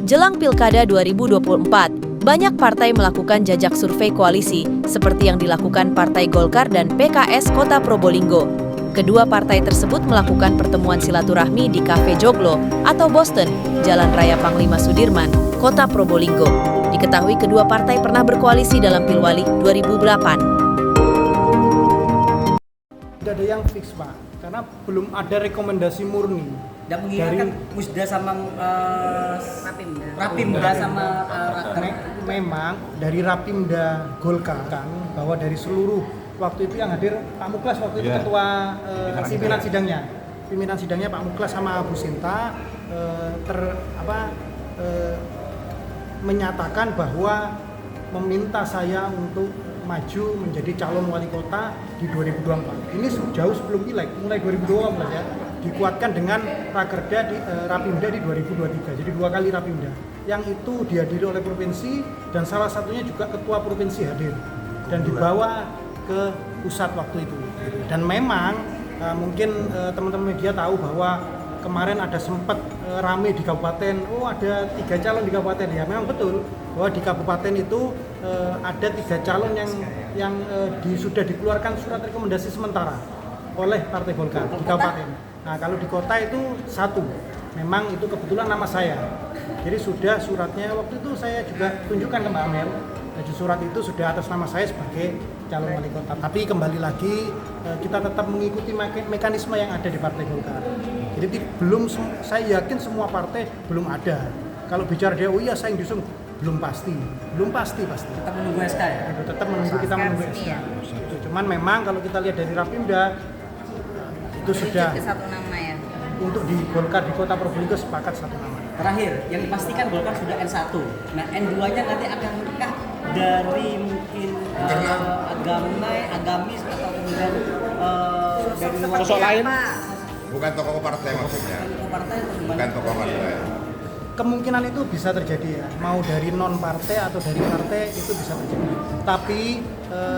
Jelang Pilkada 2024, banyak partai melakukan jajak survei koalisi seperti yang dilakukan Partai Golkar dan PKS Kota Probolinggo. Kedua partai tersebut melakukan pertemuan silaturahmi di Cafe Joglo atau Boston, Jalan Raya Panglima Sudirman, Kota Probolinggo. Diketahui kedua partai pernah berkoalisi dalam Pilwali 2008. Tidak ada yang fix, Pak, karena belum ada rekomendasi murni. Dan mengingatkan Musda sama Rapimda sama memang dari Rapimda Golkar kan, bahwa dari seluruh waktu itu yang hadir Pak Muklas waktu itu ketua pimpinan sidangnya Pak Muklas sama Bu Sinta menyatakan bahwa meminta saya untuk maju menjadi calon wali kota di 2024. Ini jauh sebelum pileg, mulai 2020 ya. Dikuatkan dengan Rakerda di Rapimda di 2023. Jadi 2 kali Rapimda. Yang itu dihadiri oleh provinsi dan salah satunya juga ketua provinsi hadir dan dibawa ke pusat waktu itu. Dan memang mungkin teman-teman media tahu bahwa kemarin ada sempat rame di kabupaten, ada 3 calon di kabupaten. Ya memang betul bahwa di kabupaten itu ada 3 calon yang sudah dikeluarkan surat rekomendasi sementara oleh Partai Golkar di kabupaten. Nah kalau di kota itu 1, memang itu kebetulan nama saya. Jadi sudah suratnya waktu itu saya juga tunjukkan ke Mbak Amel. Jadi surat itu sudah atas nama saya sebagai calon wali kota. Tapi kembali lagi kita tetap mengikuti mekanisme yang ada di Partai Golkar. Jadi saya yakin semua partai belum ada. Kalau bicara dia, oh iya saya yang diusung, belum pasti. Tetap menunggu SK ya? Tetap kita menunggu SK. Cuman memang kalau kita lihat dari Rapimda itu sudah satu nama ya. Untuk di Golkar di Kota Probolinggo sepakat 1 nama. Terakhir, yang dipastikan Golkar sudah N1. Nah, N2-nya nanti akan menikah dari mungkin agamis atau kemudian dari luar sosok lain. Bukan tokoh partai maksudnya. Tokoh partai atau gimana? Bukan tokoh partai. Kemungkinan itu bisa terjadi ya, mau dari non partai atau dari partai itu bisa terjadi. Tapi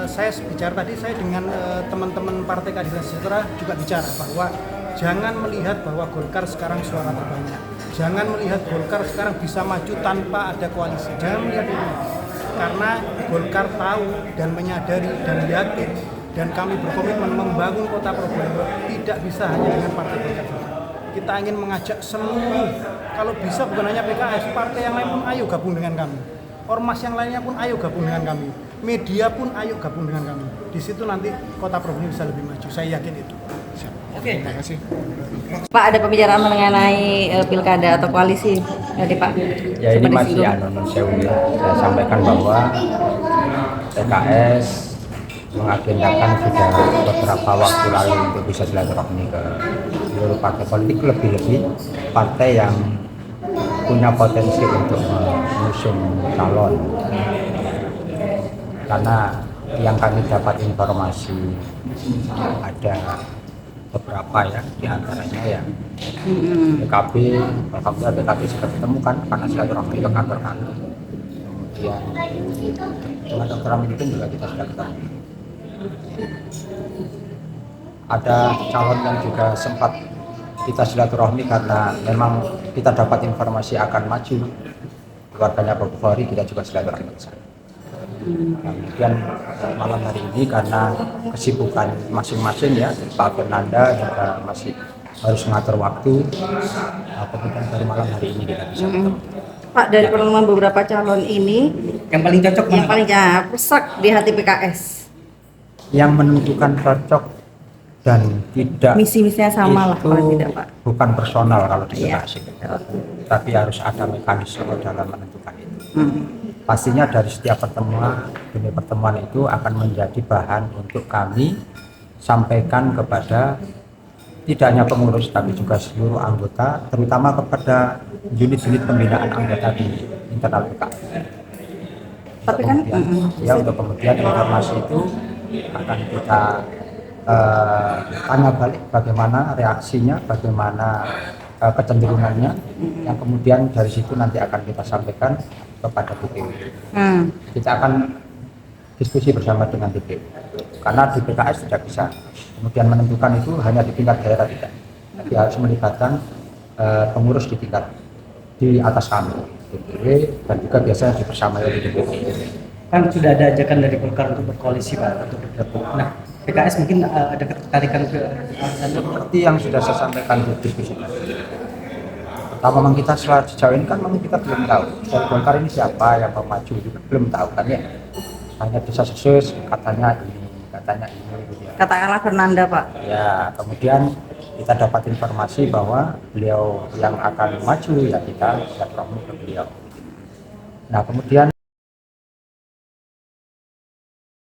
saya bicara tadi, saya dengan teman-teman Partai Keadilan Sejahtera juga bicara bahwa jangan melihat bahwa Golkar sekarang suara terbanyak. Jangan melihat Golkar sekarang bisa maju tanpa ada koalisi. Jangan melihat itu. Karena Golkar tahu dan menyadari dan yakin dan kami berkomitmen membangun Kota Probolinggo tidak bisa hanya dengan Partai Golkar saja. Kita ingin mengajak seluruh, kalau bisa bukan hanya PKS, partai yang lain pun ayo gabung dengan kami. Ormas yang lainnya pun ayo gabung dengan kami. Media pun ayo gabung dengan kami. Di situ nanti Kota Probolinggo bisa lebih maju. Saya yakin itu. Oke. Terima kasih. Pak, ada pembicaraan mengenai pilkada atau koalisi tadi Pak? Ya ini masih Sewu ya. Saya sampaikan bahwa PKS mengagendakan sudah beberapa waktu lalu untuk bisa silaturahmi ke seluruh partai politik, lebih-lebih partai yang punya potensi untuk mengusung calon. Karena yang kami dapat informasi ada beberapa ya, diantaranya yang PKB, alhamdulillah PKB sudah ditemukan karena silaturahmi ke kantor kami. Kemudian dengan Dr. Amin pun juga kita sudah ketemu. Ada calon yang juga sempat kita silaturahmi karena memang kita dapat informasi akan maju keluarganya Pak Bukhari, kita juga silaturahmi ke sana. Nah, kemudian malam hari ini karena kesibukan masing-masing ya, Pak Fernanda juga masih harus mengatur waktu, kemudian dari malam hari ini kita bisa ketemu. Pak, dari pertemuan beberapa calon ini Yang paling cocok yang paling rusak di hati PKS? Yang menentukan cocok dan tidak Misi-misinya sama lah itu kalau tidak Pak. bukan personal kalau di Iya. PKS itu. Tapi harus ada mekanisme dalam menentukan itu. Pastinya dari setiap pertemuan demi pertemuan itu akan menjadi bahan untuk kami sampaikan kepada tidak hanya pengurus tapi juga seluruh anggota, terutama kepada unit-unit pembinaan anggota di internal PKS. Tapi kan Untuk kemudian informasi itu akan kita tanya balik bagaimana reaksinya, bagaimana kecenderungannya, yang kemudian dari situ nanti akan kita sampaikan kepada DPU. Kita akan diskusi bersama dengan DPU, karena di PKS tidak bisa kemudian menentukan itu hanya di tingkat daerah, tidak, tapi harus melibatkan pengurus di tingkat di atas kami, DPW dan juga biasanya dibersamai oleh DPW. Kan sudah ada ajakan dari Golkar untuk berkoalisi Pak, untuk bergabung. Nah, PKS mungkin ada ketertarikan ke sana. Seperti yang sudah saya sampaikan di diskusi tadi. Pertama memang kita sejauh ini kan memang kita belum tahu dari Golkar ini siapa yang mau maju, juga belum tahu kan ya. Hanya bisa sesus katanya ini gitu ya. Katakanlah Fernanda Pak. Ya, kemudian kita dapat informasi bahwa beliau yang akan maju ya kita silaturahmi ke beliau. Nah, kemudian